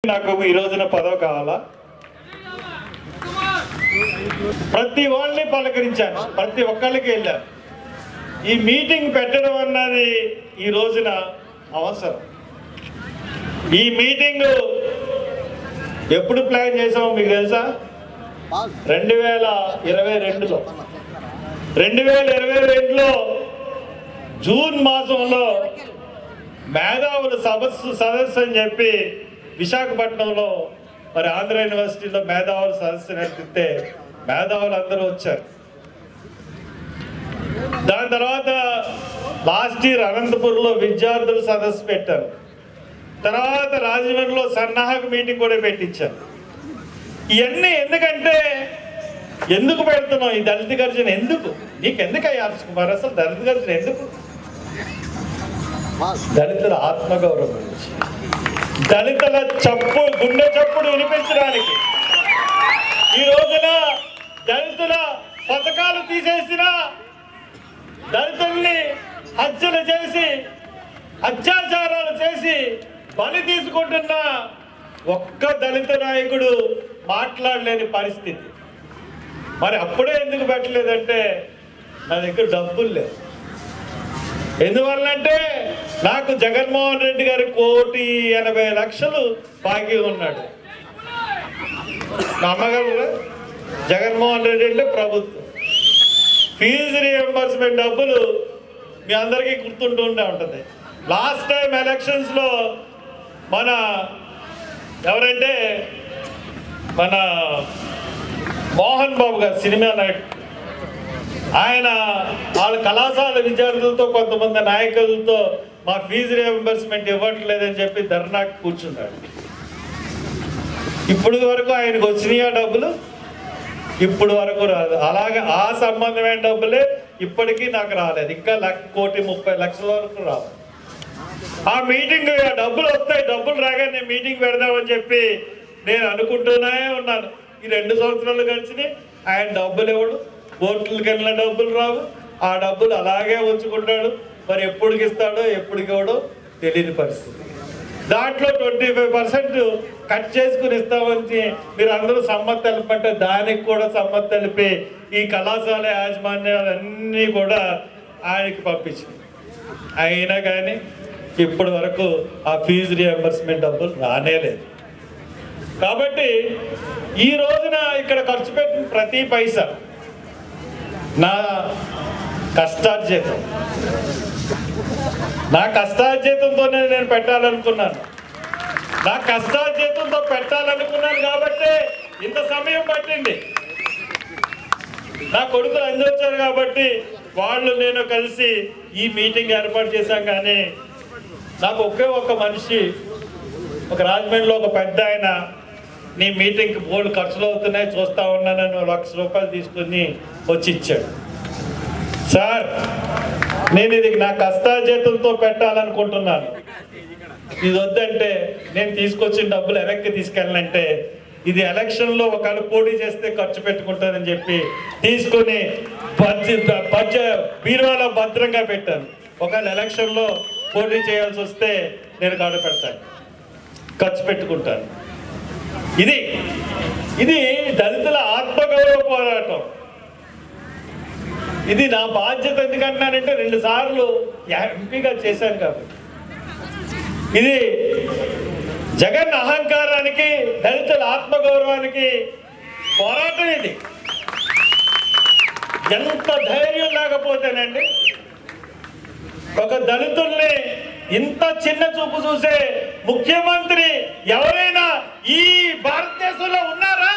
నాకు ఈ రోజున పదవి కావాలా? ప్రతి వాళ్ళని పలకరించాను, ప్రతి ఒక్కళ్ళకి వెళ్ళాను. ఈ మీటింగ్ పెట్టడం అన్నది ఈ రోజున అవసరం. ఈ మీటింగ్ ఎప్పుడు ప్లాన్ చేసామో మీకు తెలుసా? 2022లో 2022లో జూన్ మాసంలో మేధావుల సదస్సు అని చెప్పి విశాఖపట్నంలో మరి ఆంధ్ర యూనివర్సిటీలో మేధావుల సదస్సు నడిపితే మేధావులు అందరూ వచ్చారు. దాని తర్వాత లాస్ట్ ఇయర్ అనంతపురంలో విద్యార్థుల సదస్సు పెట్టారు. తర్వాత రాజమండ్రిలో సన్నాహక మీటింగ్ కూడా పెట్టించారు. ఇవన్నీ ఎందుకు పెడుతున్నావు? ఈ దళిత గర్జన ఎందుకు? నీకెందుకయ్యా కుమార్ అసలు దళిత గర్జన ఎందుకు? దళితుల ఆత్మగౌరవం గురించి, దళితుల గుండె చప్పుడు వినిపించడానికి. ఈ రోజున దళితుల పథకాలు తీసేసిన, దళితుల్ని హత్యలు చేసి అత్యాచారాలు చేసి బలి తీసుకుంటున్న ఒక్క దళిత నాయకుడు మాట్లాడలేని పరిస్థితి. మరి అప్పుడే ఎందుకు పెట్టలేదంటే నా దగ్గర డబ్బులు లేవు. ఎందువల్లంటే నాకు జగన్మోహన్ రెడ్డి గారి 1,80,00,000 బాకీ ఉన్నాడు. నమ్మగలరా? జగన్మోహన్ రెడ్డి అంటే ప్రభుత్వం. ఫీజు రీఎంబర్స్మెంట్ డబ్బులు మీ అందరికీ గుర్తుంటూ ఉంటుంది. లాస్ట్ టైం ఎలక్షన్స్లో మన ఎవరంటే మన మోహన్ బాబు గారు, సినిమా నాయకుడు, ఆయన వాళ్ళ కళాశాల విద్యార్థులతో కొంతమంది నాయకులతో మా ఫీజు రీఎంబర్స్మెంట్ ఇవ్వట్లేదని చెప్పి ధర్నాకి కూర్చున్నాడు. ఇప్పుడు వరకు ఆయనకు వచ్చినాయా డబ్బులు? ఇప్పుడు వరకు రాదు. అలాగే ఆ సంబంధమైన డబ్బులే ఇప్పటికీ నాకు రాలేదు. ఇంకా 1,30,00,000 వరకు రావాలి. ఆ మీటింగ్ డబ్బులు వస్తాయి, డబ్బులు రాగానే మీటింగ్ పెడదామని చెప్పి నేను అనుకుంటూనే ఉన్నాను. ఈ 2 సంవత్సరాలు గడిచినాయి, ఆయన డబ్బులు ఇవ్వడు, ఓట్లకి వెళ్ళిన డబ్బులు రావు. ఆ డబ్బులు అలాగే ఉంచుకుంటాడు. మరి ఎప్పటికి ఇస్తాడో ఎప్పటికి ఇవ్వడో తెలియని పరిస్థితి. దాంట్లో 25% కట్ చేసుకుని ఇస్తామని మీరు అందరూ సమ్మతి తెలిపంటే దానికి కూడా సమ్మతి తెలిపి ఈ కళాశాల యాజమాన్యాలన్నీ కూడా ఆయనకి పంపించింది. అయినా కానీ ఇప్పటి వరకు ఆ ఫీజు రీఎంబర్స్మెంట్ డబ్బులు రానేలేదు. కాబట్టి ఈ రోజున ఇక్కడ ఖర్చు పెట్టిన ప్రతి పైసా నా కష్టార్జితం, నా కష్టార్జితంతోనే నేను పెట్టాలనుకున్నాను. నా కష్టార్జితంతో పెట్టాలనుకున్నాను కాబట్టి ఇంత సమయం పట్టింది. నా కొడుకులు అందొచ్చారు కాబట్టి వాళ్ళు నేను కలిసి ఈ మీటింగ్ ఏర్పాటు చేశాం. కానీ నాకు ఒక్క మనిషి, ఒక రాజమండ్రిలో ఒక పెద్ద ఆయన, నీ మీటింగ్కి బోర్డు ఖర్చులు అవుతున్నాయి చూస్తా ఉన్నానని ₹1,00,000 తీసుకుని వచ్చి ఇచ్చాడు. సార్, నేను ఇది నా కష్టార్జితంతో పెట్టాలనుకుంటున్నాను, ఇది వద్దంటే నేను తీసుకొచ్చిన డబ్బులు వెనక్కి తీసుకెళ్ళాలంటే ఇది ఎలక్షన్లో ఒకవేళ పోటీ చేస్తే ఖర్చు పెట్టుకుంటానని చెప్పి తీసుకుని బీరువాలో భద్రంగా పెట్టాను. ఒకవేళ ఎలక్షన్లో పోటీ చేయాల్సి వస్తే నేను కాడ పెడతాను, ఖర్చు పెట్టుకుంటాను. ఇది దళితుల ఆత్మగౌరవ పోరాటం. ఇది నా బాధ్యత. ఎందుకంటున్నానంటే 2 సార్లు ఎంపీగా చేశాను కాబట్టి. ఇది జగన్ అహంకారానికి, దళితుల ఆత్మగౌరవానికి పోరాటం. ఇది ఎంత ధైర్యం లేకపోతేనండి ఒక దళితుల్ని ఇంత చిన్న చూపు చూసే ముఖ్యమంత్రి ఎవరైనా ఈ భారతదేశంలో ఉన్నారా?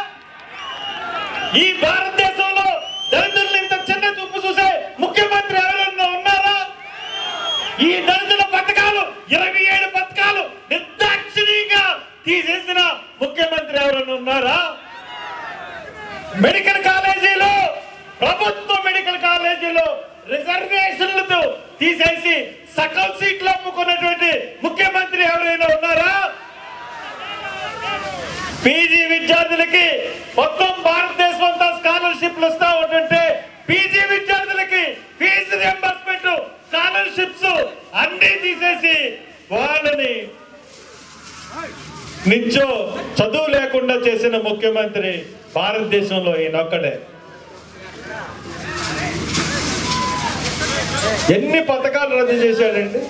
ఈ భారతదేశంలో దళితుల్ని ఇంత చిన్న చూపు చూసే ముఖ్యమంత్రి ఎవరైనా ఉన్నారా? ఈ దళితుల పథకాలు 27 పథకాలు నిర్దాక్షిణ్యంగా తీసేసిన ముఖ్యమంత్రి ఎవరైనా ఉన్నారా? మెడికల్ కాలేజీలో, ప్రభుత్వ మెడికల్ కాలేజీలో రిజర్వేషన్లతో తీసేసి సకల సీట్లు అమ్ముకున్నటువంటి ముఖ్యమంత్రి ఎవరైనా ఉన్నారా? పీజీ విద్యార్థులకి మొత్తం భారతదేశం అంతా స్కాలర్షిప్లు వస్తా ఉంటుంటే పీజీ విద్యార్థులకి ఫీజు రియంబర్స్మెంట్, స్కాలర్షిప్స్ అన్ని తీసేసి వాళ్ళని నుంచో చదువు లేకుండా చేసిన ముఖ్యమంత్రి భారతదేశంలో ఈయనొక్కడే. ఎన్ని పథకాలు రద్దు చేశాడండి?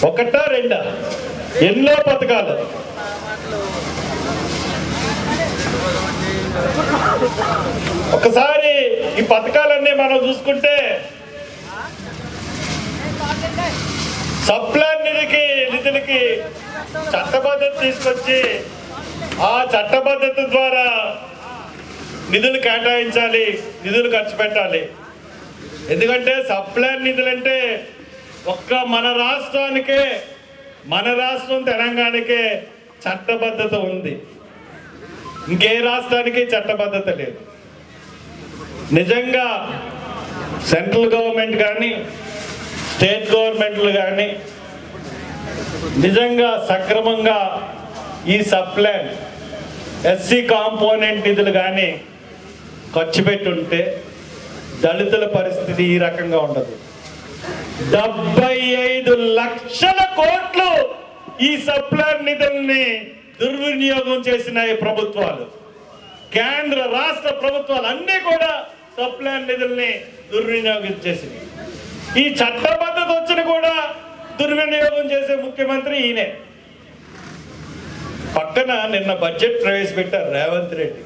ఒకటా రెండా? ఎన్నో పథకాలు. ఒకసారి ఈ పథకాలన్నీ మనం చూసుకుంటే సప్లాన్ నిధులకి చట్టబద్ధత తీసుకొచ్చి ఆ చట్టబద్ధత ద్వారా నిధులు కేటాయించాలి, నిధులు ఖర్చు పెట్టాలి. ఎందుకంటే సప్లాన్ నిధులంటే ఒక్క మన రాష్ట్రానికే, మన రాష్ట్రం తెలంగాణకే చట్టబద్ధత ఉంది, ఇంకే రాష్ట్రానికి చట్టబద్ధత లేదు. నిజంగా సెంట్రల్ గవర్నమెంట్ కానీ స్టేట్ గవర్నమెంట్లు కానీ నిజంగా సక్రమంగా ఈ సప్లాన్ ఎస్సీ కాంపోనెంట్ నిధులు కానీ ఖర్చు పెట్టుంటే దళితుల పరిస్థితి ఈ రకంగా ఉండదు. 75 లక్షల కోట్లు ఈ సప్లాన్ నిధుల్ని దుర్వినియోగం చేసిన ఈ ప్రభుత్వాలు, కేంద్ర రాష్ట్ర ప్రభుత్వాలు అన్నీ కూడా సప్లాన్ నిధుల్ని దుర్వినియోగం చేసినాయి. ఈ చట్టబద్ధత వచ్చిన కూడా దుర్వినియోగం చేసే ముఖ్యమంత్రి ఈయనే. పక్కన నిన్న బడ్జెట్ ప్రవేశపెట్టారు రేవంత్ రెడ్డి.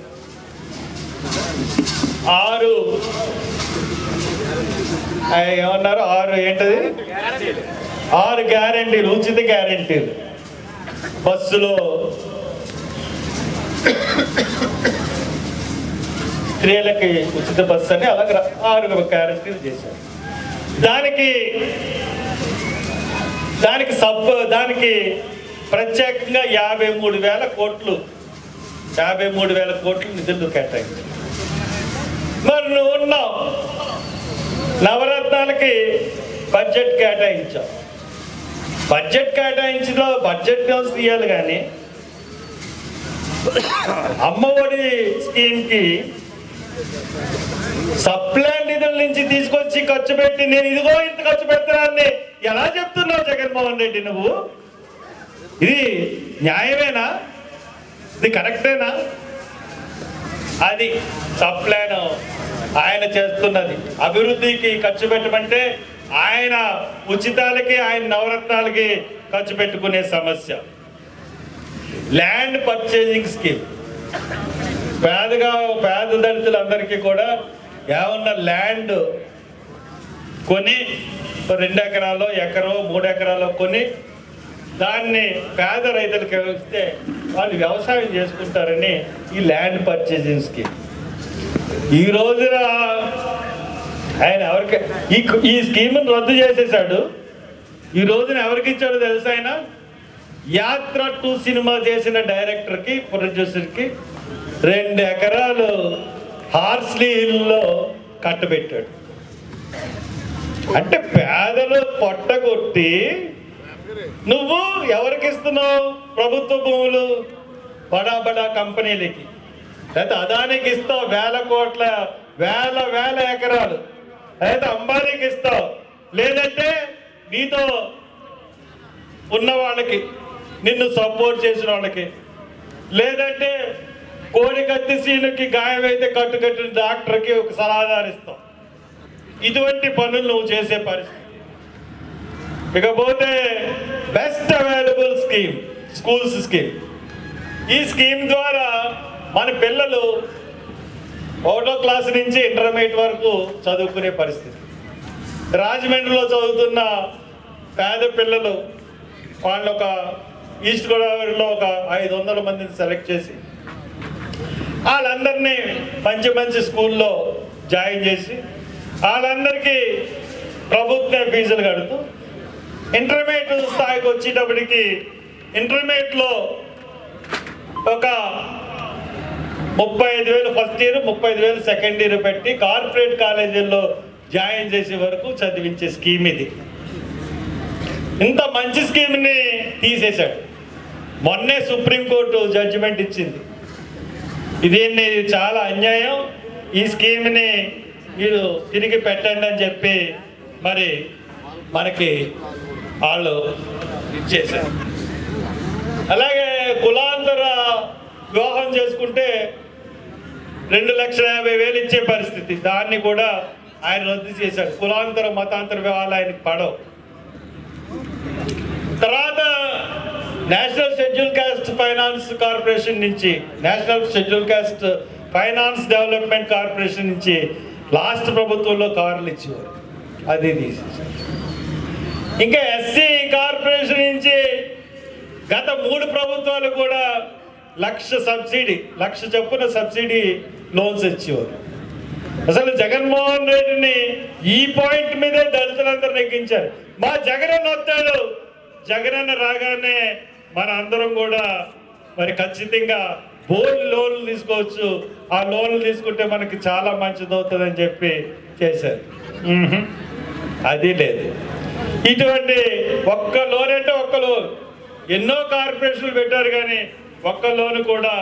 6 గ్యారెంటీలు, ఉచిత గ్యారెంటీలు. బస్సులో స్త్రీలకి ఉచిత బస్సు అని అలాగే 6 గ్యారెంటీలు చేశారు. దానికి ప్రత్యేకంగా 53,000 కోట్లు నిధులు కేటాయించారు. మరి నువ్వు ఉన్నావు, నవరత్నాలకి బడ్జెట్ కేటాయించావు. బడ్జెట్ తీయాలి కానీ అమ్మఒడి స్కీమ్కి సప్లాన్ నిధుల నుంచి తీసుకొచ్చి ఖర్చు పెట్టి నేను ఇదిగో ఇంత ఖర్చు పెడతానని ఎలా చెప్తున్నావు జగన్మోహన్ రెడ్డి? నువ్వు ఇది న్యాయమేనా? ఇది కరెక్టేనా? అది సప్లాన్ ఆయన చేస్తున్నది. అభివృద్ధికి ఖర్చు పెట్టమంటే ఆయన ఉచితాలకి, ఆయన నవరత్నాలకి ఖర్చు పెట్టుకునే సమస్య. ల్యాండ్ పర్చేజింగ్ స్కీమ్, పేద దళితులందరికీ కూడా ఏమన్నా ల్యాండ్ కొని 2 ఎకరాలు, ఎకరో 3 ఎకరాలు కొని దాన్ని పేద రైతులకు ఇస్తే వాళ్ళు వ్యవసాయం చేసుకుంటారని ఈ ల్యాండ్ పర్చేజింగ్ స్కీమ్. ఈ రోజున ఆయన ఈ స్కీమ్ను రద్దు చేసేసాడు. ఈ రోజున ఎవరికి ఇచ్చాడో తెలుసా? ఆయన యాత్ర 2 సినిమా చేసిన డైరెక్టర్కి, ప్రొడ్యూసర్కి 2 ఎకరాలు హార్స్లీ హిల్లో కట్టబెట్టాడు. అంటే పేదలు పొట్టగొట్టి నువ్వు ఎవరికి ఇస్తున్నావు? ప్రభుత్వ భూములు బడా కంపెనీలకి, లేదా అదానికి ఇస్తావు వేల ఎకరాలు, లేదా అంబానీకి ఇస్తావు, లేదంటే నీతో ఉన్న వాళ్ళకి, నిన్ను సపోర్ట్ చేసిన వాళ్ళకి, లేదంటే కోడికత్తి సీనుకి గాయమైతే కట్టుకట్టిన డాక్టర్కి ఒక సలహాదారు ఇస్తాం. ఇటువంటి పనులు నువ్వు చేసే పరిస్థితి. ఇకపోతే best available scheme, schools scheme. ఈ స్కీమ్ ద్వారా మన పిల్లలు 1వ క్లాస్ నుంచి ఇంటర్మీడియట్ వరకు చదువుకునే పరిస్థితి. రాజమండ్రిలో చదువుతున్న పేద పిల్లలు వాళ్ళు ఒక ఈస్ట్ గోదావరిలో ఒక 500 మందిని సెలెక్ట్ చేసి వాళ్ళందరినీ మంచి స్కూల్లో జాయిన్ చేసి వాళ్ళందరికీ ప్రభుత్వ ఫీజులు కడుతూ ఇంటర్మీడియట్ స్థాయికి వచ్చేటప్పటికి ఇంటర్మీడియట్లో ఒక 35,000 ఫస్ట్ ఇయర్, 35,000 సెకండ్ ఇయర్ పెట్టి కార్పొరేట్ కాలేజీల్లో జాయిన్ చేసే వరకు చదివించే స్కీమ్ ఇది. ఇంత మంచి స్కీమ్ని తీసేశాడు. మొన్నే సుప్రీంకోర్టు జడ్జిమెంట్ ఇచ్చింది. దీన్ని చాలా అన్యాయం, ఈ స్కీమ్ని మీరు తిరిగి పెట్టండి అని చెప్పి మరి మనకి వాళ్ళు చేశారు. అలాగే కులాంతర వివాహం చేసుకుంటే 2,50,000 ఇచ్చే పరిస్థితి, దాన్ని కూడా ఆయన రద్దు చేశాడు. కులాంతర మతాంతర వివాహాలు ఆయనకి పడవు. తర్వాత national scheduled caste finance corporation నుంచి, national scheduled caste finance development corporation నుంచి లాస్ట్ ప్రభుత్వంలో కార్లు ఇచ్చేవారు, అది తీసేసారు. ఇంకా ఎస్సీ కార్పొరేషన్ నుంచి గత 3 ప్రభుత్వాలు కూడా 1,00,000 సబ్సిడీ, 1,00,000 చొప్పున సబ్సిడీ లోన్స్ ఇచ్చేవారు. అసలు జగన్మోహన్ రెడ్డిని ఈ పాయింట్ మీదే దళితులందరూ నెగ్గించారు. మా జగనన్న వస్తాడు, జగనన్న రాగానే మన అందరం కూడా మరి ఖచ్చితంగా లోన్లు తీసుకోవచ్చు, ఆ లోన్లు తీసుకుంటే మనకి చాలా మంచిది అవుతుందని చెప్పి చేశారు. అది లేదు. ఇటువంటి ఒక్క లోన్ అంటే ఒక్క లోన్, ఎన్నో కార్పొరేషన్లు పెట్టారు కానీ ఒక్క లోన్ కూడా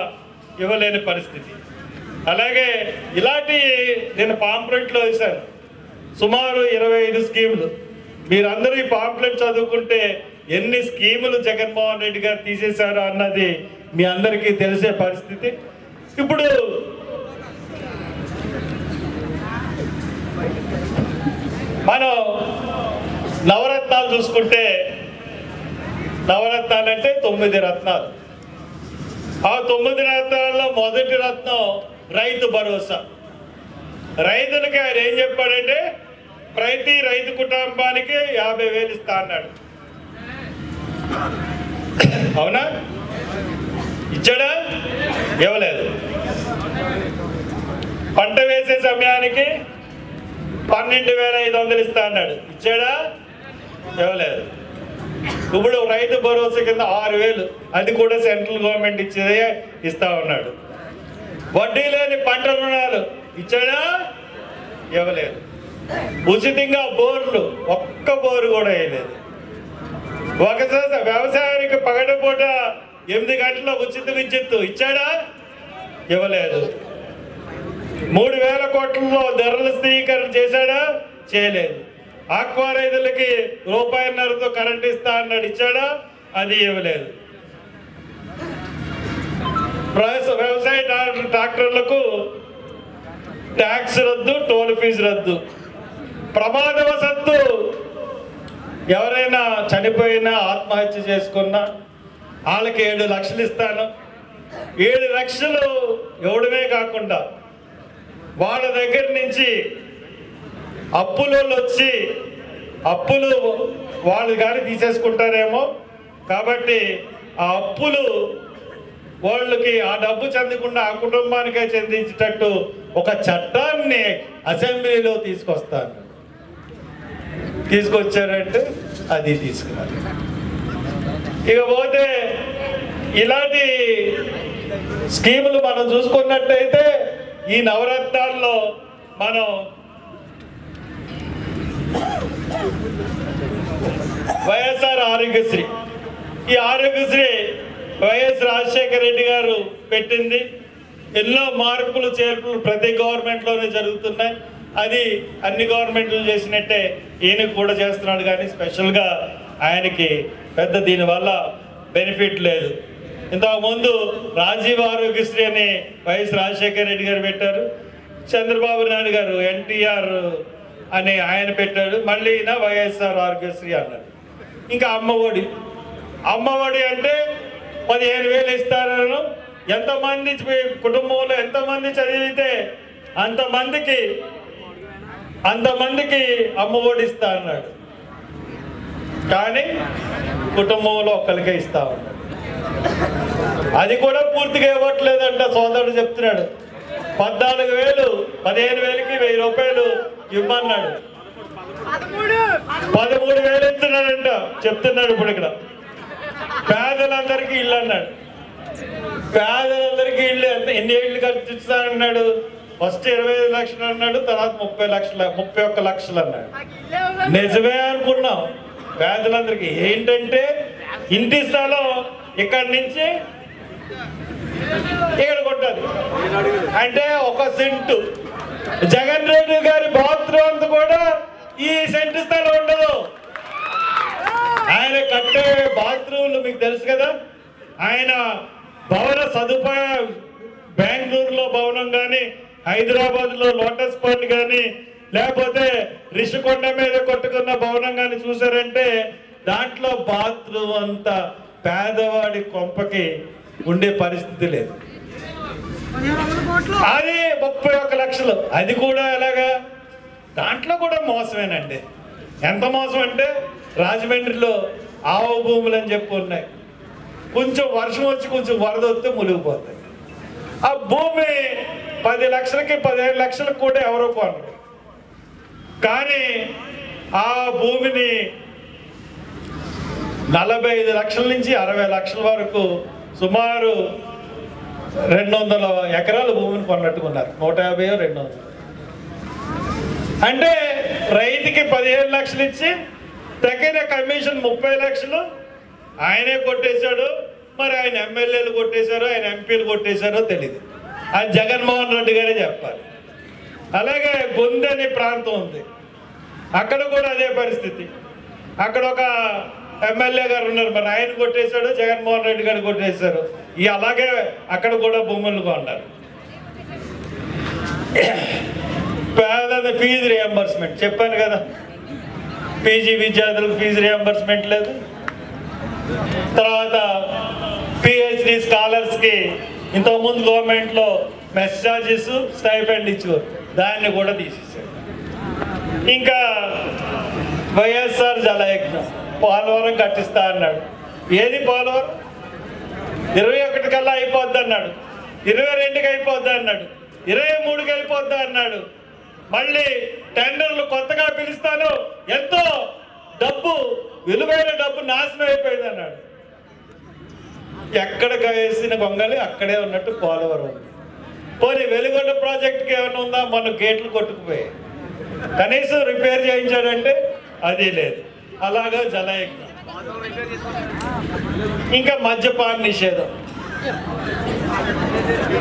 ఇవ్వలేని పరిస్థితి. అలాగే ఇలాంటి నేను పాంప్లెట్లో వేశాను సుమారు 25 స్కీములు. మీరందరూ ఈ పాంప్లెట్ చదువుకుంటే ఎన్ని స్కీములు జగన్మోహన్ రెడ్డి గారు తీసేశారు అన్నది మీ అందరికీ తెలిసే పరిస్థితి. ఇప్పుడు మనం నవరత్నాలు చూసుకుంటే, నవరత్నాలు అంటే 9 రత్నాలు. ఆ 9 రత్నాల్లో మొదటి రత్నం రైతు భరోసా. రైతులకి ఆయన ఏం చెప్పాడంటే ప్రతి రైతు కుటుంబానికి 50,000 ఇస్తా అన్నాడు. అవునా? ఇచ్చాడా? ఇవ్వలేదు. పంట వేసే సమయానికి 12,500 ఇస్తా అన్నాడు. ఇచ్చాడా? ఇవ్వలేదు. ఇప్పుడు రైతు భరోసా కింద 6,000, అది కూడా సెంట్రల్ గవర్నమెంట్ ఇచ్చేదే ఇస్తా ఉన్నాడు. వడ్డీ లేని పంట రుణాలు ఇచ్చాడా? ఇవ్వలేదు. ఉచితంగా బోర్లు, ఒక్క బోరు కూడా వేయలేదు. ఒకసారి వ్యవసాయానికి పగటిపూట 8 గంటల ఉచిత విద్యుత్తు ఇచ్చాడా? ఇవ్వలేదు. 3,000 కోట్లలో ధరల స్థిరీకరణ చేశాడా? చేయలేదు. ఆక్వా రైతులకి ₹1.5తో కరెంట్ ఇస్తా అన్నాడు. ఇచ్చాడా? అది ఇవ్వలేదు. వ్యవసాయ ట్రాక్టర్లకు ట్యాక్స్ రద్దు, టోల్ ఫీజు రద్దు. ప్రమాదవశత్తు ఎవరైనా చనిపోయినా ఆత్మహత్య చేసుకున్నా వాళ్ళకి 7 లక్షలు ఇస్తాను. 7 లక్షలు ఇవ్వడమే కాకుండా వాళ్ళ దగ్గర నుంచి అప్పులు వచ్చి అప్పులు వాళ్ళు కానీ తీసేసుకుంటారేమో కాబట్టి ఆ అప్పులు వాళ్ళకి ఆ డబ్బు చెందకుండా ఆ కుటుంబానికే చెందించేటట్టు ఒక చట్టాన్ని అసెంబ్లీలో తీసుకొచ్చారంటే అది తీసుకున్నారు. ఇకపోతే ఇలాంటి స్కీములు మనం చూసుకున్నట్టయితే ఈ నవరత్నాల్లో మనం వైఎస్ఆర్ ఆరోగ్యశ్రీ, ఈ ఆరోగ్యశ్రీ వైఎస్ రాజశేఖర రెడ్డి గారు పెట్టింది. ఎన్నో మార్పులు చేర్పులు ప్రతి గవర్నమెంట్లోనే జరుగుతున్నాయి. అది అన్ని గవర్నమెంట్లు చేసినట్టే ఈయన కూడా చేస్తున్నాడు కానీ స్పెషల్గా ఆయనకి పెద్ద దీనివల్ల బెనిఫిట్ లేదు. ఇంతకుముందు రాజీవ్ ఆరోగ్యశ్రీ అని వైఎస్ రాజశేఖర రెడ్డి గారు పెట్టారు. చంద్రబాబు నాయుడు గారు ఎన్టీఆర్ అని ఆయన పెట్టాడు. మళ్ళీ ఈయన వైఎస్ఆర్ ఆరోగ్యశ్రీ అన్నాడు. ఇంకా అమ్మఒడి అంటే 15,000 ఇస్తారను. ఎంతమంది కుటుంబంలో ఎంతమంది చదివితే అంతమందికి అమ్మఒడి ఇస్తా అన్నాడు. కానీ కుటుంబంలో ఒక్కరికే ఇస్తా ఉన్నాడు. అది కూడా పూర్తిగా ఇవ్వట్లేదంట. సోదరుడు చెప్తున్నాడు 14,000, 15,000కి ₹1,000 ఇవ్వమన్నాడు. 13,000 ఇస్తున్నాడంట. చెప్తున్నాడు ఇప్పుడు ఇక్కడ పేదలందరికీ ఇల్లు అన్నాడు. పేదలందరికీ ఇల్లు ఎన్ని ఇళ్ళు కట్టిస్తానన్నాడు? ఫస్ట్ 25 లక్షలు అన్నాడు, తర్వాత 31 లక్షలు అన్నాడు. నిజమే అనుకున్నాం. పేదలందరికీ ఏంటంటే ఇంటి స్థలం ఇక్కడి నుంచి ఇక్కడ కొట్టాలి అంటే 1 సెంటు. జగన్ రెడ్డి గారి బాత్రూమ్ కూడా ఈ సెంటు స్థలం ఉండదు. ఆయన కట్టే బాత్రూమ్లు మీకు తెలుసు కదా, ఆయన భవన సదుపాయం బెంగళూరులో భవనం కానీ, హైదరాబాద్లో లోటస్ పాండ్ కానీ, లేకపోతే రిషికొండ మీద కొట్టుకున్న భవనం కానీ చూసారంటే దాంట్లో బాత్రూమ్ అంత పేదవాడి కొంపకి ఉండే పరిస్థితి లేదు. అది 31 లక్షలు. అది కూడా ఎలాగా? దాంట్లో కూడా మోసమేనండి. ఎంత మోసం అంటే రాజమండ్రిలో ఆవు భూములు అని చెప్పి ఉన్నాయి. కొంచెం వర్షం వచ్చి కొంచెం వరద వస్తే మునిగిపోతాయి. ఆ భూమి 10 లక్షలకి 15 లక్షలకు కూడా ఎవరో కొనరు. కానీ ఆ భూమిని 45 లక్షల నుంచి 60 లక్షల వరకు సుమారు 200 ఎకరాల భూమిని కొన్నట్టుకున్నారు. 150 200. అంటే రైతుకి 15 లక్షలు ఇచ్చి తగిన కమిషన్ 30 లక్షలు ఆయనే కొట్టేశాడు. మరి ఆయన ఎమ్మెల్యేలు కొట్టేశారో ఆయన ఎంపీలు కొట్టేశారో తెలియదు. అది జగన్మోహన్ రెడ్డి గారే చెప్పాలి. అలాగే గొందె అనే ప్రాంతం ఉంది, అక్కడ కూడా అదే పరిస్థితి. అక్కడ ఒక ఎమ్మెల్యే గారు ఉన్నారు, మరి ఆయన కొట్టేశాడు, జగన్మోహన్ రెడ్డి గారు కొట్టేశారు. అలాగే అక్కడ కూడా భూములు కొన్నారు. పేద ఫీజు రియంబర్స్మెంట్ చెప్పాను కదా, పీజీ విద్యార్థులకు ఫీజు రియంబర్స్మెంట్ లేదు. తర్వాత పిహెచ్డి స్కాలర్స్కి ఇంతకుముందు గవర్నమెంట్లో మెస్ ఛార్జెస్ స్టైపెండ్ ఇచ్చారు, దాన్ని కూడా తీసేసారు. ఇంకా వైఎస్ఆర్ జలయజ్ఞం పోలవరం కట్టిస్తా అన్నాడు. ఏది పోలవరం? 21 కల్లా అయిపోద్ది అన్నాడు, 22కి అయిపోద్ది అన్నాడు, 23కి అయిపోద్ది అన్నాడు. మళ్ళీ టెండర్లు కొత్తగా పిలుస్తాను, ఎంతో డబ్బు, విలువైన డబ్బు నాశనం అయిపోయింది అన్నాడు. ఎక్కడ వేసిన గొంగలి అక్కడే ఉన్నట్టు పోలవరం ఉంది. పోనీ వెలుగొండ ప్రాజెక్టుకి ఏమైనా ఉందా? మన గేట్లు కొట్టుకుపోయాయి, కనీసం రిపేర్ చేయించాడంటే అది లేదు. అలాగా జలయజ్ఞం. ఇంకా మద్యపాన నిషేధం.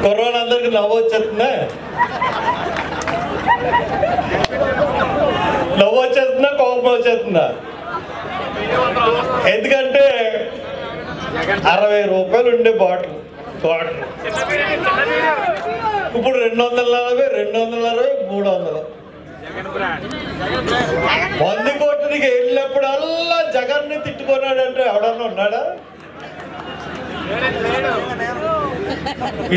కరోనా అందరికి నవ్వు వచ్చేస్తుందా? నవ్వు వచ్చేస్తుందా కోపం వచ్చేస్తుందా? ఎందుకంటే 60 రూపాయలు ఉండే బాటిల్ ఇప్పుడు 240, 260, 300. మందు కొట్టుడికి వెళ్ళినప్పుడల్లా జగన్ని తిట్టుకున్నాడంటే ఎవడన్నా ఉన్నాడా?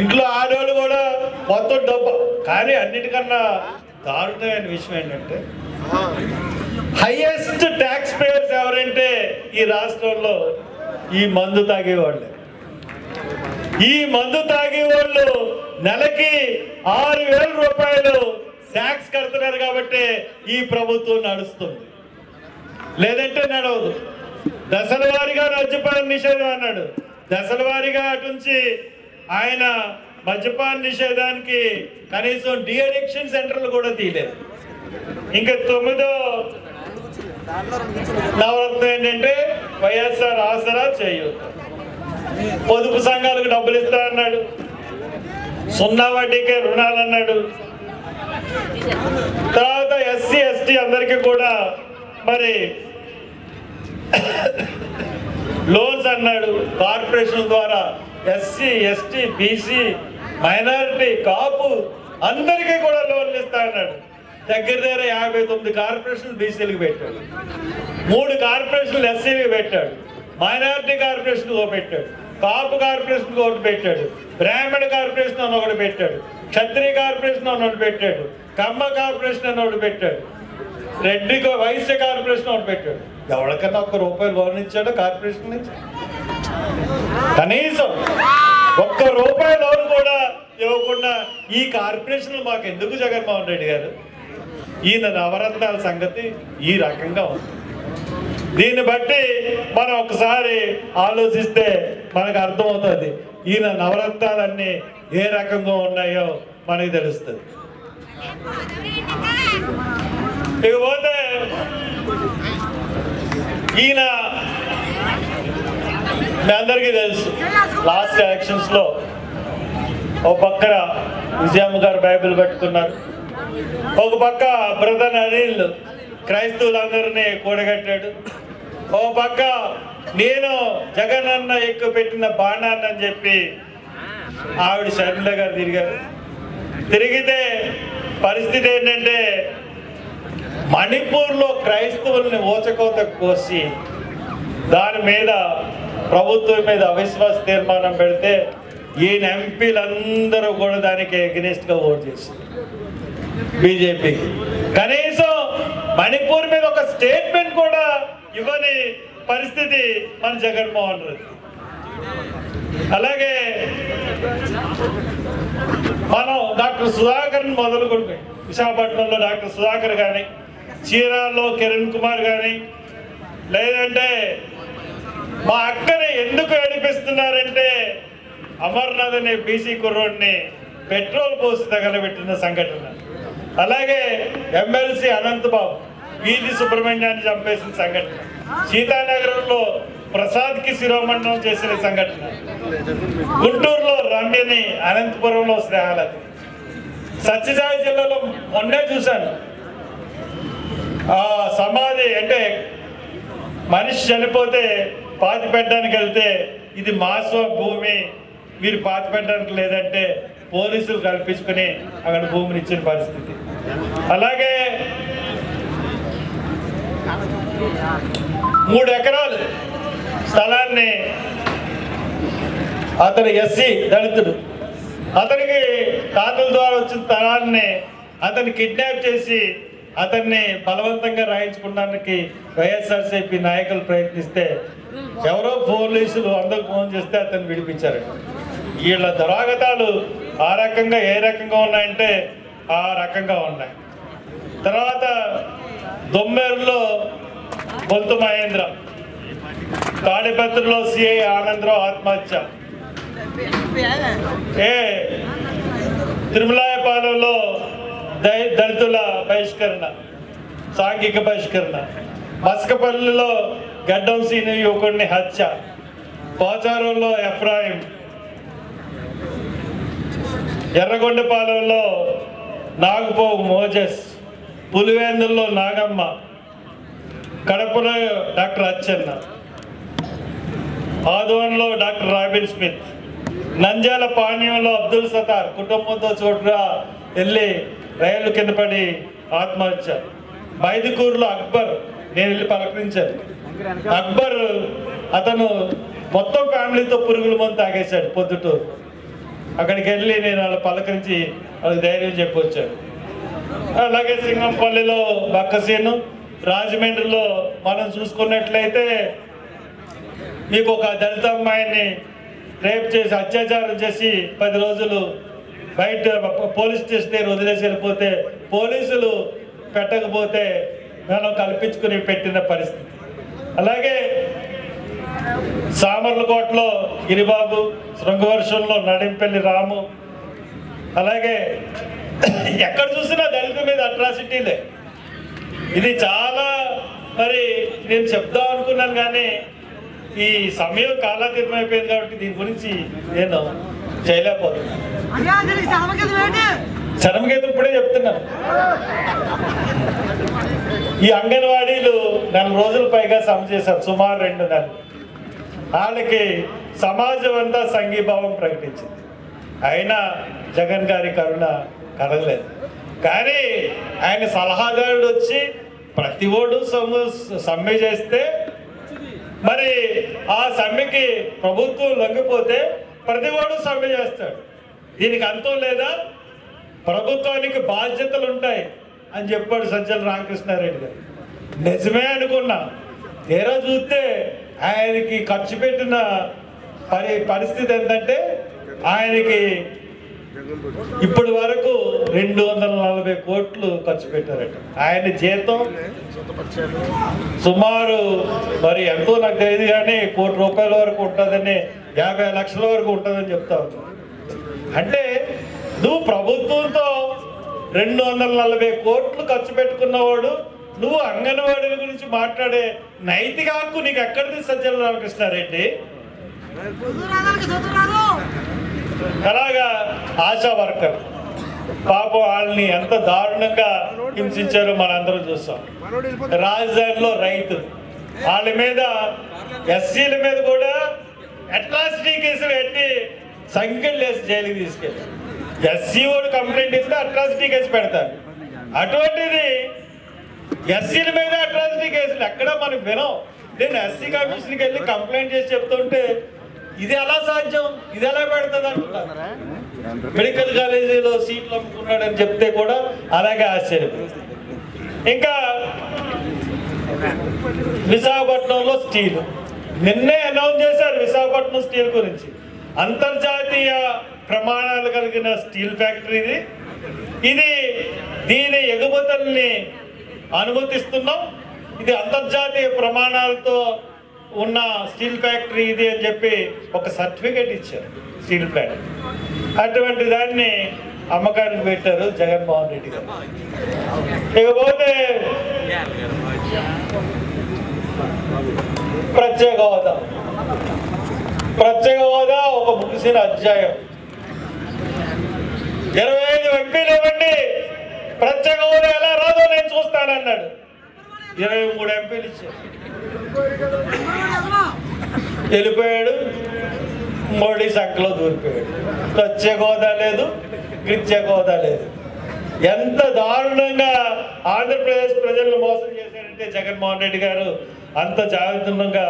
ఇంట్లో ఆడవాళ్ళు కూడా మొత్తం డబ్బు. కానీ అన్నిటికన్నా దారుణమైన విషయం ఏంటంటే హైయెస్ట్ ట్యాక్స్ పేయర్స్ ఎవరంటే ఈ రాష్ట్రంలో ఈ మందు తాగేవాళ్ళే. ఈ మందు తాగేవాళ్ళు నెలకి 6,000 రూపాయలు ట్యాక్స్ కడుతున్నారు కాబట్టి ఈ ప్రభుత్వం నడుస్తుంది, లేదంటే నడవదు. దశల వారీగా మద్యపాన నిషేధం అన్నాడు. దశల వారీగా అటుంచి ఆయన మద్యపాన నిషేధానికి కనీసం డి అడిక్షన్ సెంటర్లు కూడా తీయలేదు. ఇంకా 9వ నవరత్నం ఏంటంటే వైఎస్ఆర్ ఆసరా చేయూత. పొదుపు సంఘాలకు డబ్బులు ఇస్తా అన్నాడు, 0 వడ్డీకే రుణాలు అన్నాడు. తర్వాత ఎస్సీ ఎస్టీ అందరికీ కూడా మరి లోన్స్ అన్నాడు. కార్పొరేషన్ ద్వారా ఎస్సీ ఎస్టీ బీసీ మైనారిటీ కాపు అందరికీ కూడా లోన్లు ఇస్తా అన్నాడు. దగ్గర 59 కార్పొరేషన్లు బీసీలకు పెట్టాడు, 3 కార్పొరేషన్లు ఎస్సీకి పెట్టాడు, మైనారిటీ కార్పొరేషన్ పెట్టాడు, కాపు కార్పొరేషన్ ఒకటి పెట్టాడు, బ్రాహ్మణ కార్పొరేషన్ అని ఒకటి పెట్టాడు, క్షత్రియ కార్పొరేషన్ అని ఒకటి పెట్టాడు, కమ్మ కార్పొరేషన్ అని ఒకటి పెట్టాడు, రెడ్డి వైశ్య కార్పొరేషన్ ఒకటి పెట్టాడు. ఎవరికన్నా ₹1 లోన్ ఇచ్చాడో కార్పొరేషన్ నుంచి? కనీసం ₹1 లోన్ కూడా ఇవ్వకుండా ఈ కార్పొరేషన్లు మాకు ఎందుకు జగన్మోహన్ రెడ్డి గారు? ఈయన నవరత్నాల సంగతి ఈ రకంగా ఉంది. దీన్ని బట్టి మనం ఒకసారి ఆలోచిస్తే మనకు అర్థమవుతుంది ఈయన నవరత్నాలన్నీ ఏ రకంగా ఉన్నాయో మనకు తెలుస్తుంది. ఇకపోతే ఈయన మీ అందరికీ తెలుసు, లాస్ట్ ఎలక్షన్స్ లో ఒక పక్కన విజయమ్మ గారు బైబిల్ పట్టుకున్నారు, ఒక పక్క బ్రదర్ అనిల్ క్రైస్తవులందరినీ కూడగట్టాడు, ఒక పక్క నేను జగన్ అన్న ఎక్కువ పెట్టిన బాణాన్ని అని చెప్పి ఆవిడ షర్మిల గారు తిరిగారు. తిరిగితే పరిస్థితి ఏంటంటే మణిపూర్లో క్రైస్తవుల్ని ఊచకోత కోసి దాని మీద ప్రభుత్వం మీద అవిశ్వాస తీర్మానం పెడితే ఈయన ఎంపీలందరూ కూడా దానికి ఎగ్నెస్ట్గా ఓట్ చేశారు బీజేపీకి. కనీసం మణిపూర్ మీద ఒక స్టేట్మెంట్ కూడా ఇవ్వని పరిస్థితి మన జగన్మోహన్ రెడ్డి. అలాగే మనం డాక్టర్ సుధాకర్ని మొదలుకుంటే విశాఖపట్నంలో డాక్టర్ సుధాకర్ కానీ, చీరాల్లో కిరణ్ కుమార్ కానీ, లేదంటే మా అక్కని ఎందుకు ఏడిపిస్తున్నారంటే అమర్నాథ్ అనే బీసీ కుర్రోడ్ని పెట్రోల్ పోసి తగలబెట్టిన సంఘటన. అలాగే ఎమ్మెల్సీ అనంతబాబు వీధి సుబ్రహ్మణ్యాన్ని చంపేసిన సంఘటన. సీతానగరంలో ప్రసాద్కి శిరోమండనం చేసిన సంఘటన. గుంటూరులో రమ్యని, అనంతపురంలో స్నేహాలతి. సత్యసాయి జిల్లాలో మొన్నే చూశాను. సమాధి అంటే మనిషి చనిపోతే పాతి పెట్టడానికి వెళ్తే ఇది మాస్వ భూమి, మీరు పాతి పెట్టడానికి లేదంటే పోలీసులు కల్పించుకుని అక్కడ భూమిని ఇచ్చిన పరిస్థితి. అలాగే 3 ఎకరాలు స్థలాన్ని అతను ఎస్సీ దళితుడు, అతనికి తాతల ద్వారా వచ్చిన స్థలాన్ని అతన్ని కిడ్నాప్ చేసి అతన్ని బలవంతంగా రాయించుకోవడానికి వైఎస్ఆర్సీపీ నాయకులు ప్రయత్నిస్తే ఎవరో పోలీసులు అందరికి ఫోన్ చేస్తే అతన్ని విడిపించారు. వీళ్ళ దురాగతాలు ఆ రకంగా ఏ రకంగా ఉన్నాయంటే ఆ రకంగా ఉన్నాయి. తర్వాత దొమ్మేరులో బొంతు మహేంద్ర, తాడిపత్రిలో సిఐ ఆనందరావు ఆత్మహత్య, తిరుమలాయపాలెంలో దళితుల బహిష్కరణ, సాంఘిక బహిష్కరణ, మస్కపల్లిలో గడ్డం సీని యువకుడిని హత్య, పోచారంలో ఎఫ్రాయిం, ఎర్రగొండపాలెంలో నాగపోగు మోజెస్, పులివేందుల్లో నాగమ్మ, కడపలో డాక్టర్ అచ్చెన్న, ఆదోన్లో డాక్టర్ రాబిన్ స్మిత్, నంద్యాల పాణ్యంలో అబ్దుల్ సతార్ కుటుంబంతో చోటుగా వెళ్ళి రైలు కింద పడి ఆత్మహత్య, మైదుకూరులో అక్బర్, నేను వెళ్ళి పలకరించాను. అక్బర్ అతను మొత్తం ఫ్యామిలీతో పురుగుల మందు తాగేశాడు పొద్దుటూరు. అక్కడికి వెళ్ళి నేను వాళ్ళ పలకరించి వాళ్ళకి ధైర్యం చెప్పొచ్చాను. అలాగే సింగంపల్లిలో బక్కసీను, రాజమండ్రిలో మనం చూసుకున్నట్లయితే మీకు ఒక దళిత అమ్మాయిని రేప్ చేసి అత్యాచారం చేసి 10 రోజులు బయట పోలీస్ స్టేషన్ దగ్గర వదిలేసి వెళ్ళిపోతే పోలీసులు పెట్టకపోతే మనం కల్పించుకుని పెట్టిన పరిస్థితి. అలాగే సామర్లకోటలో గిరిబాబు, శృంగవర్షంలో నడింపల్లి రాము, అలాగే ఎక్కడ చూసినా దళిత మీద అట్రాసిటీలే. ఇది చాలా మరి నేను చెప్దాం అనుకున్నాను కానీ ఈ సమయం కాలాతీతం అయిపోయింది కాబట్టి దీని గురించి నేను చేయలేకపోతున్నాను. చరమగీతం ఇప్పుడే చెప్తున్నాను. ఈ అంగన్వాడీలు 4 రోజుల పైగా సమ చేశారు, సుమారు 2 నెలలు. వాళ్ళకి సమాజం అంతా సంఘీభావం ప్రకటించింది. అయినా జగన్ గారి కరుణ కలగలేదు. కానీ ఆయన సలహాదారుడు వచ్చి ప్రతి ఓడు సమ్మె చేస్తే మరి ఆ సమ్మెకి ప్రభుత్వం లొంగిపోతే ప్రతి ఓడు సమ్మె చేస్తాడు. దీనికి అంతం లేదా? ప్రభుత్వానికి బాధ్యతలు ఉంటాయి అని చెప్పాడు సజ్జల రామకృష్ణారెడ్డి గారు. నిజమే అనుకున్నా. తీరా చూస్తే ఆయనకి ఖర్చు పెట్టిన పరిస్థితి ఏంటంటే ఆయనకి ఇప్పటి వరకు 240 కోట్లు ఖర్చు పెట్టారట. ఆయన జీతం సుమారు మరి ఎంతో నాకు తెలియదు కానీ ₹1 కోటి వరకు ఉంటుందని, 50 లక్షల వరకు ఉంటుందని చెప్తా ఉన్నాను. అంటే నువ్వు ప్రభుత్వంతో 240 కోట్లు ఖర్చు పెట్టుకున్నవాడు, నువ్వు అంగన్వాడీల గురించి మాట్లాడే నైతిక హక్కు నీకు ఎక్కడిది సజ్జల రామకృష్ణారెడ్డి? అలాగా ఆశా వర్కర్ పాపం వాళ్ళని ఎంత దారుణంగా హింసించారో మనందరం చూస్తాం. రాజధానిలో రైతు వాళ్ళ మీద ఎస్సీల మీద కూడా అట్రాసిటీ కేసులు పెట్టి సంఖ్యలు వేసి జైలుకి తీసుకెళ్ళి ఎస్సీ వాడు కంప్లైంట్ ఇస్తే అట్రాసిటీ కేసు పెడతారు. అటువంటిది ఎస్సీల మీద అట్రాసిటీ కేసులు ఎక్కడ మనం వినం. నేను ఎస్సీ కమిషన్కి వెళ్ళి కంప్లైంట్ చేసి చెప్తుంటే ఇది ఎలా సాధ్యం, ఇది ఎలా పెడుతుంది అంటున్నారు. మెడికల్ కాలేజీలో సీట్లు అమ్ముకున్నాడని చెప్తే కూడా అలాగే ఆశ్చర్యపోయింది. ఇంకా విశాఖపట్నంలో స్టీల్ నిన్నే అనౌన్స్ చేశారు. విశాఖపట్నం స్టీల్ గురించి అంతర్జాతీయ ప్రమాణాలు కలిగిన స్టీల్ ఫ్యాక్టరీ ఇది. దీని ఎగుమతుల్ని అనుమతిస్తున్నాం. ఇది అంతర్జాతీయ ప్రమాణాలతో ఉన్న స్టీల్ ఫ్యాక్టరీ ఇది అని చెప్పి ఒక సర్టిఫికేట్ ఇచ్చారు స్టీల్ ప్లాంట్. అటువంటి దాన్ని అమ్మకానికి పెట్టారు జగన్మోహన్ రెడ్డి గారు. ఇకపోతే ప్రత్యేక హోదా, ప్రత్యేక హోదా ఒక ముగిసిన అధ్యాయం. 25 ఎంపీలు ఇవ్వండి, ప్రత్యేక హోదా ఎలా రాదో నేను చూస్తానన్నాడు. 23 ఎంపీలు ఇచ్చారు, వెళ్ళిపోయాడు. మోడీ సంఖ్యలో దూరిపోయాడు. ప్రత్యేక హోదా లేదు, ప్రత్యేక హోదా లేదు. ఎంత దారుణంగా ఆంధ్రప్రదేశ్ ప్రజలను మోసం చేశాడంటే జగన్మోహన్ రెడ్డి గారు అంత జాగ్రత్తగా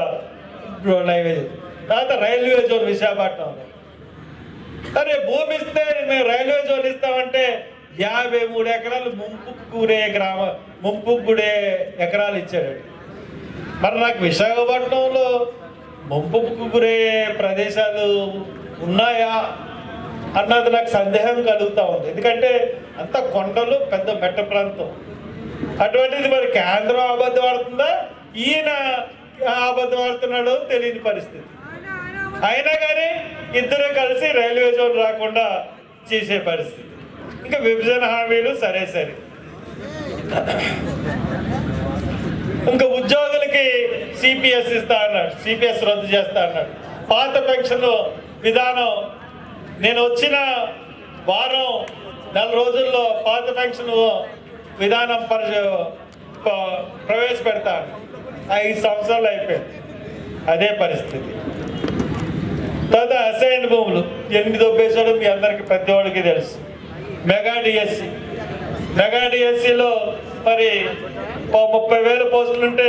నైవేద్యం. తర్వాత రైల్వే జోన్ విశాఖపట్నంలో అరే భూమి ఇస్తే మేము రైల్వే జోన్ ఇస్తామంటే 53 ఎకరాలు ముంపుకు గురే ఎకరాలు ఇచ్చాడు. మరి నాకు విశాఖపట్నంలో ముంపుకు గురే ప్రదేశాలు ఉన్నాయా అన్నది నాకు సందేహం కలుగుతూ ఉంది. ఎందుకంటే అంత కొండలు, పెద్ద మెట్ట ప్రాంతం. అటువంటిది మరి కేంద్రం అబద్ధం ఆడుతుందా, ఈయన అబద్ధం ఆడుతున్నాడో తెలియని పరిస్థితి. అయినా కానీ ఇద్దరు కలిసి రైల్వే జోన్ రాకుండా చేసే పరిస్థితి. ఇంకా విభజన హామీలు సరే సరే. ఇంకా ఉద్యోగులకి సిపిఎస్ ఇస్తా అన్నాడు, సిపిఎస్ రద్దు చేస్తా అన్నాడు. పాత పెన్షన్ విధానం నేను వచ్చిన వారం 4 రోజుల్లో పాత పెన్షన్ విధానం ప్రవేశపెడతాను. 5 సంవత్సరాలు అయిపోయింది, అదే పరిస్థితి. తర్వాత అసైన్ భూములు ఎన్ని దొబ్బేశాడో మీ అందరికీ ప్రతి ఒక్కరికి తెలుసు. మెగా డిఎస్సిలో మరి 30,000 పోస్టులు ఉంటే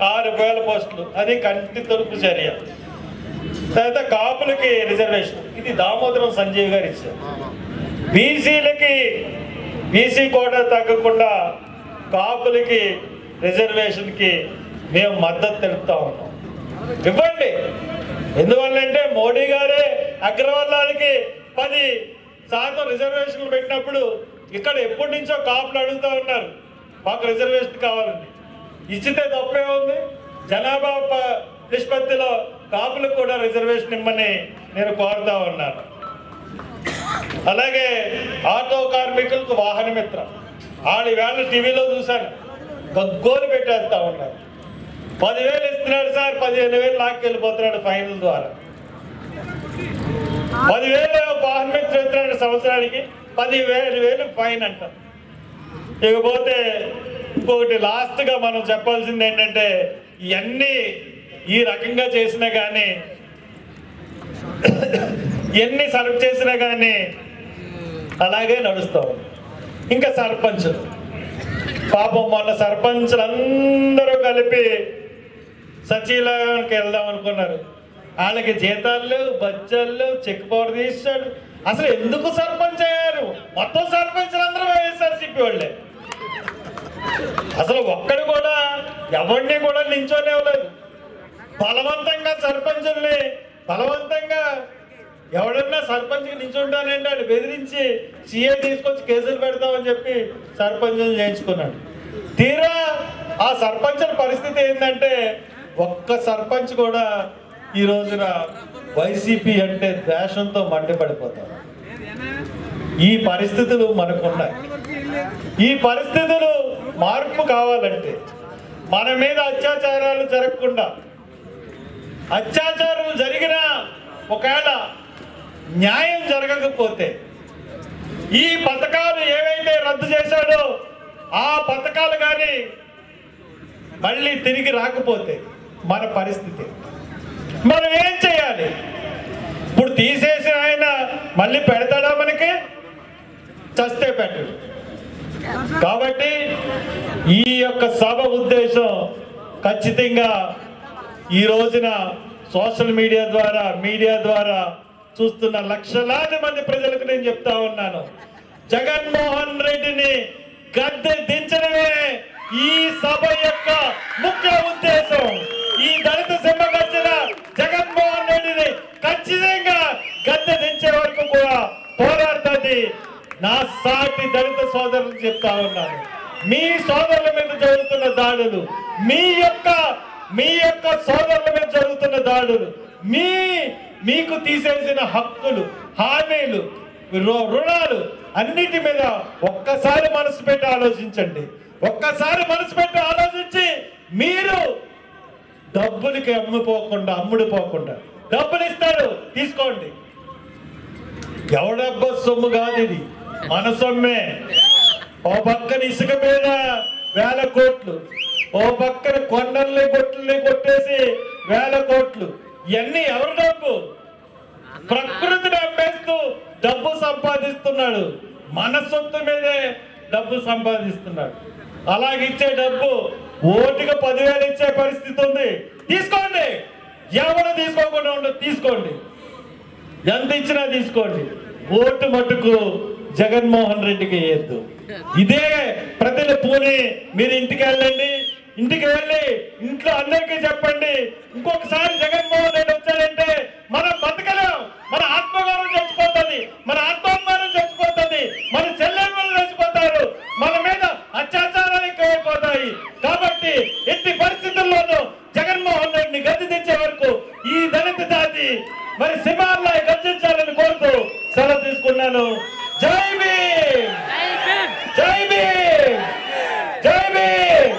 6,000 పోస్టులు, అది కంటి తొలుపు చర్య. తర్వాత కాపులకి రిజర్వేషన్, ఇది దామోదరం సంజీవ్ గారు ఇచ్చారు. బీసీలకి బీసీ కోటా తగ్గకుండా కాపులకి రిజర్వేషన్కి మేము మద్దతు తెలుపుతా ఉన్నాం. ఇవ్వండి. ఎందువల్లంటే మోడీ గారే అగ్రవర్ణానికి 10% రిజర్వేషన్లు పెట్టినప్పుడు ఇక్కడ ఎప్పటి నుంచో కాపులు అడుగుతూ ఉన్నారు మాకు రిజర్వేషన్ కావాలండి. ఇచ్చితే తప్పే ఉంది. జనాభా నిష్పత్తిలో కాపులకు కూడా రిజర్వేషన్ ఇమ్మని నేను కోరుతా ఉన్నాను. అలాగే ఆటో కార్మికులకు వాహన మిత్ర, వాళ్ళు వేళ టీవీలో చూశాను, గగ్గోలు పెట్టేస్తా ఉన్నారు. 10,000 ఇస్తున్నాడు సార్, 15,000 లాక్కెళ్ళిపోతున్నాడు ఫైనల్ ద్వారా. 10,000 వాహన మిత్ర ఇస్తున్నాడు సంవత్సరానికి, 10,000 ఫైన్ అంట. ఇకపోతే ఇంకొకటి లాస్ట్గా మనం చెప్పాల్సింది ఏంటంటే ఇవన్నీ ఈ రకంగా చేసినా కానీ, ఎన్ని సర్వ్ చేసినా కానీ అలాగే నడుస్తాం. ఇంకా సర్పంచులు పాపం మొన్న సర్పంచులు అందరూ కలిపి సచివాలయానికి వెళ్దాం అనుకున్నారు. వాళ్ళకి జీతాలు లేవు, బడ్జెట్లు లేవు, చెక్ పవర్ తీసాడు. అసలు ఎందుకు సర్పంచ్ అయ్యారు? మొత్తం సర్పంచులు అందరూ వైఎస్ఆర్సీపీ వాళ్ళే. అసలు ఒక్కడు కూడా ఎవరిని కూడా నించోనివ్వలేదు. బలవంతంగా సర్పంచుల్ని బలవంతంగా ఎవడన్నా సర్పంచ్కి నించుంటానంటే వాడు బెదిరించి సీఏ తీసుకొచ్చి కేసులు పెడతామని చెప్పి సర్పంచులు చేయించుకున్నాడు. తీరా ఆ సర్పంచుల పరిస్థితి ఏంటంటే ఒక్క సర్పంచ్ కూడా ఈ రోజున వైసీపీ అంటే ద్వేషంతో మండిపడిపోతారు. ఈ పరిస్థితులు మనకున్నాయి. ఈ పరిస్థితులు మార్పు కావాలంటే మన మీద అత్యాచారాలు జరగకుండా, అత్యాచారాలు జరిగినా ఒకవేళ న్యాయం జరగకపోతే ఈ పథకాలు ఏవైతే రద్దు చేశాడో ఆ పథకాలు కానీ మళ్ళీ తిరిగి రాకపోతే మన పరిస్థితి మనం ఏం చేయాలి? ఇప్పుడు తీసేసిన ఆయన మళ్ళీ పెడతాడా మనకి? చస్తే పెట్టడు. కాబట్టి ఈ యొక్క సభ ఉద్దేశం ఖచ్చితంగా ఈ రోజున సోషల్ మీడియా ద్వారా చూస్తున్న లక్షలాది మంది ప్రజలకు నేను చెప్తా ఉన్నాను, జగన్మోహన్ రెడ్డిని గద్దె దించడమే ఈ సభ యొక్క ముఖ్య ఉద్దేశం. ఈ దళిత సింహకు వచ్చిన జగన్మోహన్ రెడ్డిని ఖచ్చితంగా గద్దె దించే వరకు కూడా పోరాడుతుంది. నా సాటి దళిత సోదరులకు చెప్తా ఉన్నాను, మీ సోదరుల మీద జరుగుతున్న దాడులు, మీ యొక్క సోదరుల మీద జరుగుతున్న దాడులు, మీకు తీసేసిన హక్కులు, హామీలు, రుణాలు అన్నిటి మీద ఒక్కసారి మనసు పెట్టి ఆలోచించండి. ఒక్కసారి మనసు పెట్టి ఆలోచించి మీరు డబ్బులకి అమ్ముడుపోకుండా డబ్బులు ఇస్తారు, తీసుకోండి. ఎవడబ్బ సొమ్ము కాదు, ఇది మన సొమ్మే. ఓ పక్కన ఇసుక మీద 1000 కోట్లు, ఓ పక్కన కొండల్ని గొట్టుల్ని కొట్టేసి 1000 కోట్లు. ఇవన్నీ ఎవరి డబ్బు? ప్రకృతిని అమ్మేస్తూ డబ్బు సంపాదిస్తున్నాడు. మన సొత్తు మీదే డబ్బు సంపాదిస్తున్నాడు. అలాగిచ్చే డబ్బు ఓటుగా 10,000 ఇచ్చే పరిస్థితి ఉంది. తీసుకోండి, ఎవరు తీసుకోకుండా ఉండదు, తీసుకోండి, ఎంత ఇచ్చినా తీసుకోండి. ఓటు మటుకు జగన్మోహన్ రెడ్డికి వేయద్దు. ఇదే ప్రజల పూని. మీరు ఇంటికి వెళ్ళండి, ఇంటికి వెళ్ళి ఇంట్లో అందరికీ చెప్పండి, ఇంకొకసారి జగన్మోహన్ రెడ్డి వచ్చాడంటే మనం బతకలేం, మన ఆత్మగౌరవం చచ్చిపోతుంది, మన ఆత్మాభిమానం చచ్చిపోతుంది, మన చెల్లెమ్మలు చచ్చిపోతారు, మన మీద అత్యాచారాలు ఎక్కువైపోతాయి. కాబట్టి ఎట్టి పరిస్థితుల్లోనూ జగన్మోహన్ రెడ్డిని గద్దె తెచ్చే వరకు ఈ దళిత జాతి మరి సింహాల్లో గర్జించాలని కోరుతూ సెలవు తీసుకున్నాను. జై భీమ్, జై భీమ్, జై భీమ్.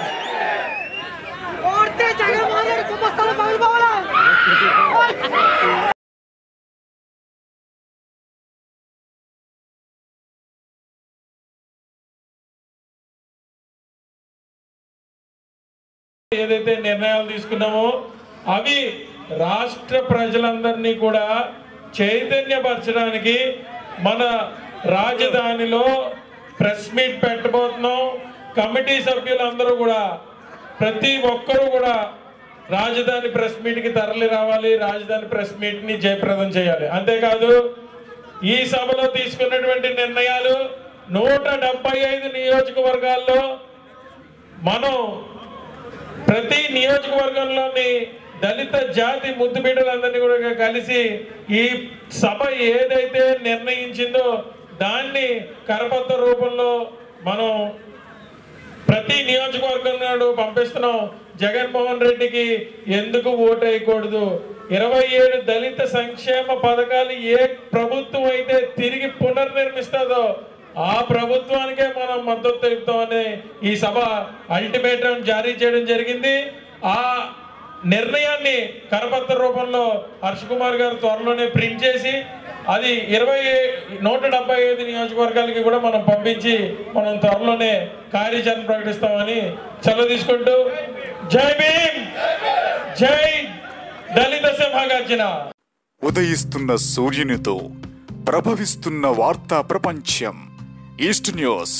ఏదైతే నిర్ణయాలు తీసుకున్నామో అవి రాష్ట్ర ప్రజలందరినీ కూడా చైతన్యపరచడానికి మన రాజధానిలో ప్రెస్ మీట్ పెట్టబోతున్నాం. కమిటీ సభ్యులందరూ కూడా ప్రతి ఒక్కరూ కూడా రాజధాని ప్రెస్ మీట్కి తరలి రావాలి, రాజధాని ప్రెస్ మీట్ని జయప్రదం చేయాలి. అంతేకాదు ఈ సభలో తీసుకున్నటువంటి నిర్ణయాలు 175 నియోజకవర్గాల్లో మనం ప్రతి నియోజకవర్గంలోని దళిత జాతి ముద్దు బిడ్డలందరినీ కూడా కలిసి ఈ సభ ఏదైతే నిర్ణయించిందో దాన్ని కరపత్ర రూపంలో మనం ప్రతి నియోజకవర్గం నాడు పంపిస్తున్నాం. జగన్మోహన్ రెడ్డికి ఎందుకు ఓటు వేయకూడదు? 27 దళిత సంక్షేమ పథకాలు ఏ ప్రభుత్వం అయితే తిరిగి పునర్నిర్మిస్తుందో ఆ ప్రభుత్వానికే మనం మద్దతు తెలుపుతామని ఈ సభ అల్టిమేటం జారీ చేయడం జరిగింది. ఆ నిర్ణయాన్ని కరపత్ర రూపంలో హర్ష కుమార్ గారు త్వరలోనే ప్రింట్ చేసి అది 175 నియోజకవర్గాలకి కూడా మనం పంపించి మనం త్వరలోనే కార్యాచరణ ప్రకటిస్తామని సెలవు తీసుకుంటూ జై భీమ్, జై దళిత సింహగర్జన. ఉదయిస్తున్న సూర్యునితో ప్రభవిస్తున్న వార్తా ప్రపంచం ఈస్ట్ న్యూస్.